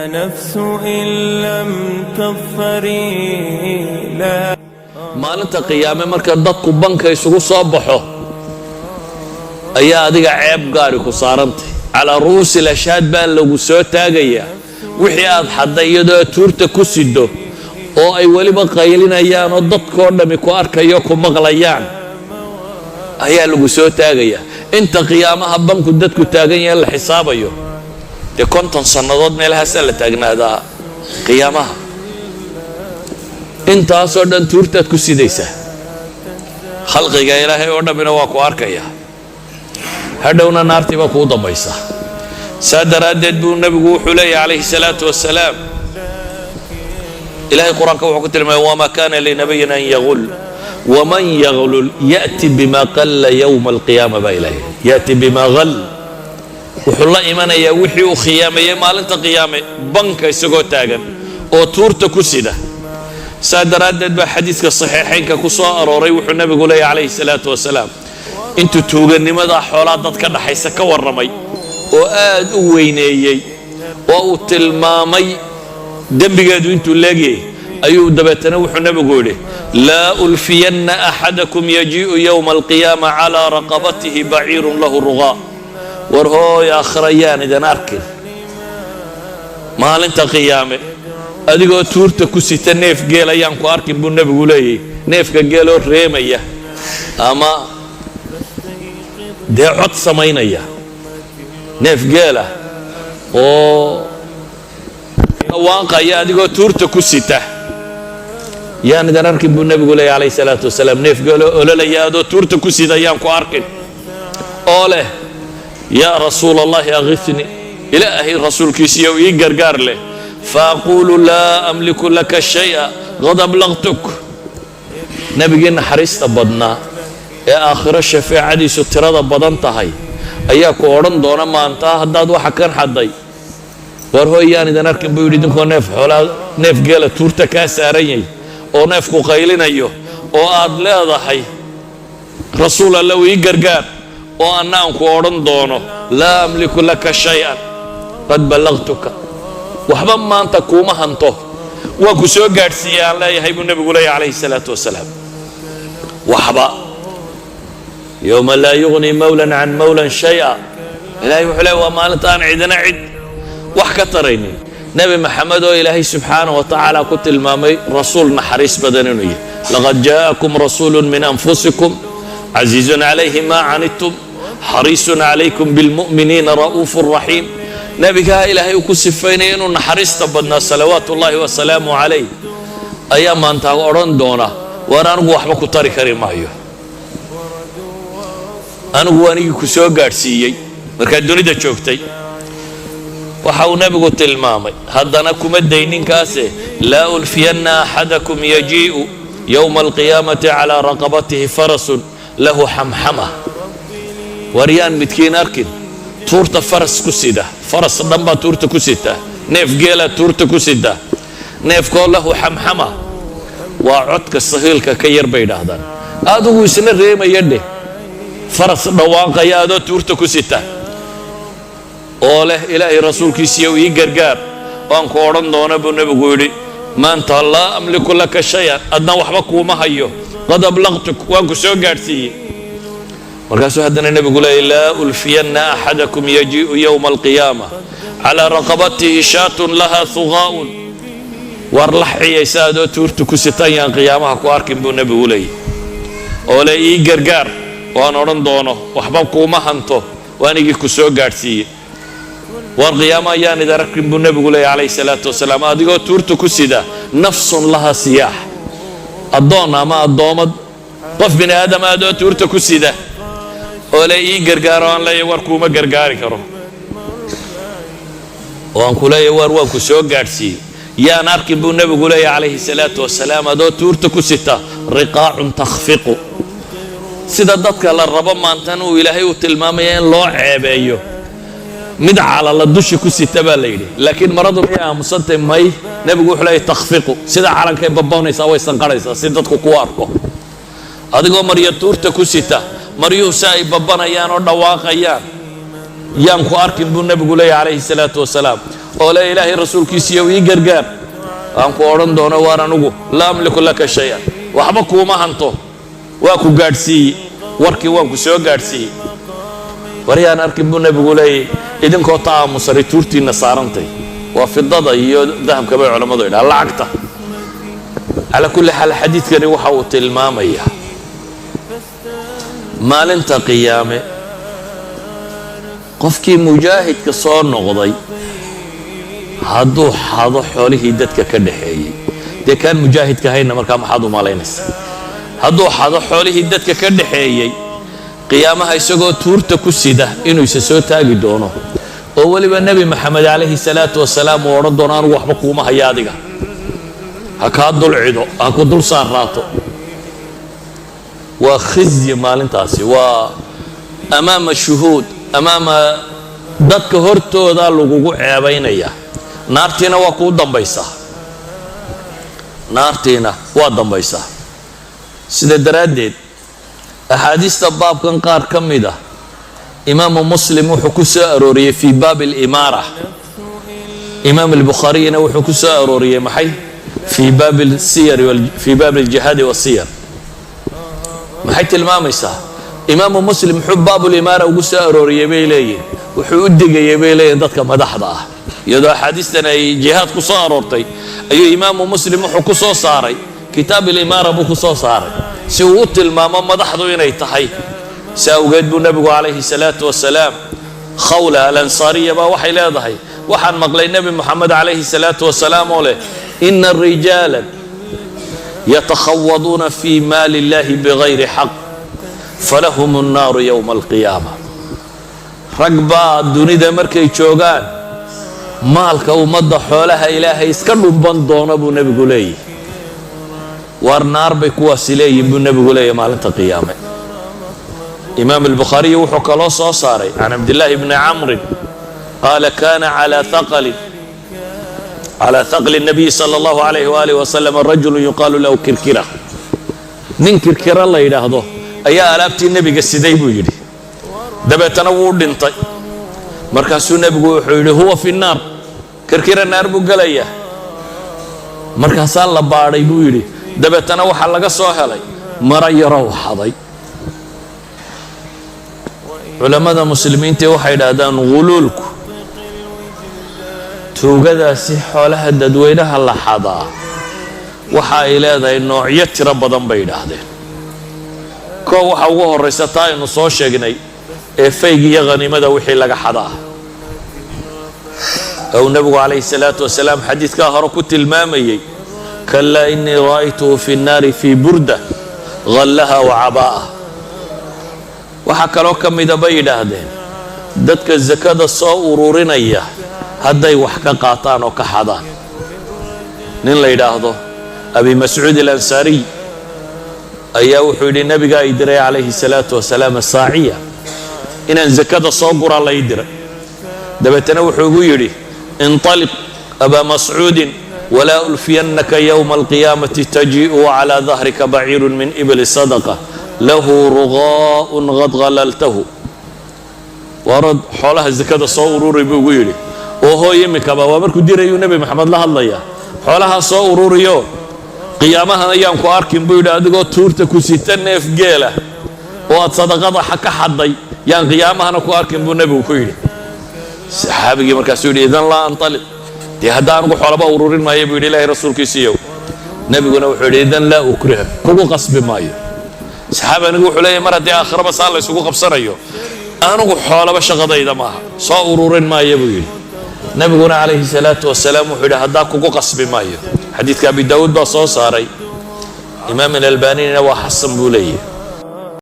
نفس إن لم تظفري لا maalinta qiyaame marka dadku banka isugu soo baxo ayaa adiga ceeb gaari ku saarantay calaa ru'uusi lashaad baa lagu soo taagayaa wixii aad xadday iyadoo tuurta ku sido oo ay weliba qaylinayaan oo dadkoo dhami ku arkayo ku maqlayaan ayaa lagu soo taagayaa inta qiyaamaha banku dadku taagan yahay la xisaabayo dee 50 sannadood meelahaasaa la taagnaadaa qiyaamaha intaasoo dhan tuurtaad ku sidaysaa khalqiga ilaahay oo dhammina waa ku arkaya hadhowna naartii baa kuu dambaysa saa daraaddeed buu nebigu wuxuu leeyahay calayhi salaatu wasalaam ilaahay qur-aanka wuxuu ku tilmaamay wamaa kaana linabiyin an yagul waman yaglul ya'ti bima qalla yowma alqiyaama baa ilaahay ya'ti bima gal wuxuu la imanayaa wixii uu khiyaameeyey maalinta qiyaame banka isagoo taagan oo tuurta ku sida saa daraaddeed baa xadiiska saxiixaynka ku soo arooray wuxuu nebigu leeyahay calayhi salaatu wasalaam intuu tuugannimada xoolaa dadka dhaxaysa ka warramay oo aad u weyneeyey oo uu tilmaamay dembigeedu intuu leegyay ayuu dabeetana wuxuu nebigu yidhi laa ulfiyanna axadakum yajii'u yowma alqiyaama calaa raqabatihi baciirun lahu rugaa war hooy akhrayaan idan arkin maalinta qiyaame adigoo tuurta ku sita neef geel ayaan ku arkin buu nebigu leeyahy neefka geeloo reemaya ama dee cod samaynaya neef geela oo dhawaaqaya adigoo tuurta ku sita yaan idan arkin buu nebigu leeyahy calayhi salaatu wasalaam neef geeloo ololaya adoo tuurta ku sida ayaan ku arkin oo leh yaa rasuula allahi aghithni ilaahay rasuulkiisiiyow ii gargaar leh فأقول لا أملك لك شيئا قد أبلغتك نبي نحرست بدنا يا آخر الشفاعة دي سترة بدن تهي أياك ورن دونا ما أنت هداد وحكر حدي ورهو يعني ده نركب بيريدن كون نف حولا نف جالة تورتا كاسارين أو نف قايلين أيوه أو أدلى ضحي رسول الله ويجرجار أو أنا ورن دونا لا أملك لك شيئا قد بلغتك waxba maanta kuma hanto waa ku soo gaarsiiyay Allah yahay buu nabigu leeyahay alayhi salaatu wasalaam waxba yawma la yughni mawlan an mawlan shay'a ilaahay wuxuu leeyahay waa maalintaan cidina cid wax ka taraynin nabi maxamed oo ilaahay subhanahu wa ta'ala ku tilmaamay rasuul naxariis badan inuu yahay laqad jaakum rasuulun min anfusikum azizun alayhi ma anittum harisun alaykum bil mu'minina raufur rahim nabiga ilaahay ku sifaynay inuu naxariista badnaa salawaatullaahi wa salaamu calayh ayaa maanta oran doona war anigu waxba ku tari kari maayo anigu waanigi ku soo gaarsiiyey markaa dunida joogtay waxa uu nabigu tilmaamay haddana kuma dayninkaase laa ulfiyanna axadakum yajii'u yowma alqiyaamati calaa raqabatihi farasun lahu xamxama waryaan midkiin arkin tuurta faras ku sida faras dhanbaa tuurta ku sita neef geela tuurta ku sita neefkoo lahu xamxama waa codka sahiilka ka yar bay idhaahdaan adigu isna reemaya dheh faras dhawaaqaya adoo tuurta ku sita oo leh ilaahay rasuulkiisiiyow ii gargaar waan ku odhan doona buu nebigu yidhi maanta laa amliku laka shayan adna waxba kuuma hayo qad ablaqtuk waan ku soo gaadhsiiyey markaasuu haddana nebigu leeyay laa ulfiyanna axadakum yajii'u yowma alqiyaama calaa raqabatihi shaatun laha hugaa'un war la xiyaysa adoo tuurta ku sitan yaan qiyaamaha ku arkin buu nebigu leeyay oo le ii gargaar waan odhan doono waxba kuuma hanto waanigii ku soo gaadhsiiyey war qiyaama ayaan idin arkin buu nebigu leeyay calayhi salaatu wasalaam adigoo tuurta ku sida nafsun laha siyaax addoon ama addoomad qof bini aadam adoo tuurta ku sida oo le ii gargaaro aan leeyahay war kuuma gargaari karo oo aan ku leeyahay war waan ku soo gaadhsiiyey yaan arkin buu nebigu leeyahay calayhi salaatu wasalaam adoo tuurta ku sita riqaacun takhfiqu sida dadka la rabo maantan uu ilaahay u tilmaamaya in loo ceebeeyo mid calala dushi ku sita baa la yidhi laakiin maradu miyay aamusantay may nebigu wuxuu leeyahay takhfiqu sida calankay baboonaysaa way sanqaraysaa si dadku ku arko adigoo marya tuurta ku sita maryuhu si ay babanayaan oo dhawaaqayaan yaan ku arkin buu nebigu leeyahay calayhi salaatu wasalaam oo la ilaahay rasuulkiisiiyo ii gargaar aan ku odhan doono waar anugu laa amliku laka shay-an waxba kuuma hanto waa ku gaadhsiiyey warkii waan ku soo gaadhsiiyey waryaan arkin buu nebigu leeyay idinkoo ta'aamusaray tuurtiinna saarantay waa fidada iyo dahabka bay culammadu yidhaha lacagta calaa kulli xaal xadiidkani waxa uu tilmaamayaa maalinta qiyaame qofkii mujaahidka soo noqday hadduu xado xoolihii dadka ka dhaxeeyey dee kaan mujaahidka hayna markaa maxaad u malaynaysa hadduu xado xoolihii dadka ka dhaxeeyey qiyaamaha isagoo tuurta ku sida inuu isa soo taagi doono oo weliba nebi maxamed calayhi salaatu wasalaam uu odhan doono anugu waxba kuuma haya adiga ha kaa dulcido ha ku dul saarraato waa khizyi maalintaasi waa amaama shuhuud amaama dadka hortooda lagugu ceebaynaya naartiina waa kuu dambaysaa naartiina waa dambaysaa sida daraaddeed axaadiista baabkan qaar ka mid ah imaamu muslim wuxuu ku soo arooriyey fii baabi alimaara imaam albukhaariyina wuxuu ku soo arooriyey maxay fii baabi alsiyar fii baabi aljihaadi wasiyar maxay tilmaamaysaa imaamu muslim wuxuu baabulimaara ugu soo arooriyey bay leeyihin wuxuu u digayay bay leeyihin dadka madaxda ah iyadoo axaadiistan ay jihaad ku soo aroortay ayuu imaamu muslim wuxuu ku soo saaray kitaab alimaara buu ku soo saaray si uu u tilmaamo madaxdu inay tahay si awgeed buu nebigu calayhi salaatu wasalaam khawla alansaariya baa waxay leedahay waxaan maqlay nebi moxamed calayhi salaatu wasalaam oo leh ina rijaalan yatakhawaduuna fii maali illahi bigayri xaq falahum annaaru yowma alqiyaama rag baa dunida markay joogaan maalka ummadda xoolaha ilaahay iska dhumban doona buu nebigu leeyahy waar naar bay kuwaasi leeyihin buu nebigu leeyahy maalinta qiyaame imaam albukhaariyi wuxuu kaloo soo saaray can cabdillaahi bni camrin qaala kana calaa thaqli nabiyi sala allahu alayhi waalihi wasalam rajulu yuqaalu lahu kirkira nin kirkira la yidhaahdo ayaa alaabtii nebiga siday buu yidhi dabeetana wuu dhintay markaasuu nebigu wuxuu yidhi huwa fi nnaar kirkira naar buu gelayaa markaasaa la baadhay buu yidhi dabeetana waxaa laga soo helay mara yarow xaday culammada muslimiintii waxay idhaahdaan ghuluulku tuugadaasi xoolaha dadweynaha la xadaa waxa ay leedahay noocyo tiro badan bay idhaahdeen koo waxa ugu horraysa taa aynu soo sheegnay ee fayga iyo khaniimada wixii laga xadaa ou nebigu calayhi salaatu wasalaam xadiidkaa hore ku tilmaamayey kalaa innii ra'aytuhu fi nnaari fii burda ghallaha wa cabaa'ah waxaa kaloo ka mida bay yidhaahdeen dadka sakada soo ururinaya hadday wax ka qaataan oo ka xadaan nin la yidhaahdo abi mascuud alansaariy ayaa wuxuu yidhi nebigaa ii diray calayhi salaatu wasalaam saaciya inaan sakada soo guraa la ii diray dabeetana wuxuu igu yidhi inطaliq abaa mascuudin walaa ulfiyannaka yowma alqiyaamati tajii'u calaa dahrika baciirun min ibli sadaqa lahu ruqaa'un qad halaltahu waarad xoolaha sakada soo ururi buu ugu yidhi oo hooy imikaba waa markuu dirayuu nebi maxamed la hadlayaa xoolahaa soo ururiyo qiyaamahan ayaan ku arkin buu yidhi adigoo tuurta ku sita neef geela oo aad sadaqada ka xadday yaan qiyaamahana ku arkin buu nebigu ku yidhi saxaabigii markaasuu yidhi idan laa antaliq dee hadda anugu xoolaba ururin maayo buu yidhi ilaahay rasuulkiisiiyow nebiguna wuxuu yidhi idan laa ukriha kugu qasbi maayo saxaabi anigu wuxuu leeyahy mar haddii aakhiraba saa la ysugu qabsanayo anugu xoolaba shaqadayda maaha soo ururin maayo buu yidhi nebiguna calayhi salaatu wasalaam wuxuu yidhi haddaa kugu qasbi maayo xadiidka abi daawuud baa soo saaray imaam alalbanina waa xasan buu leeyahy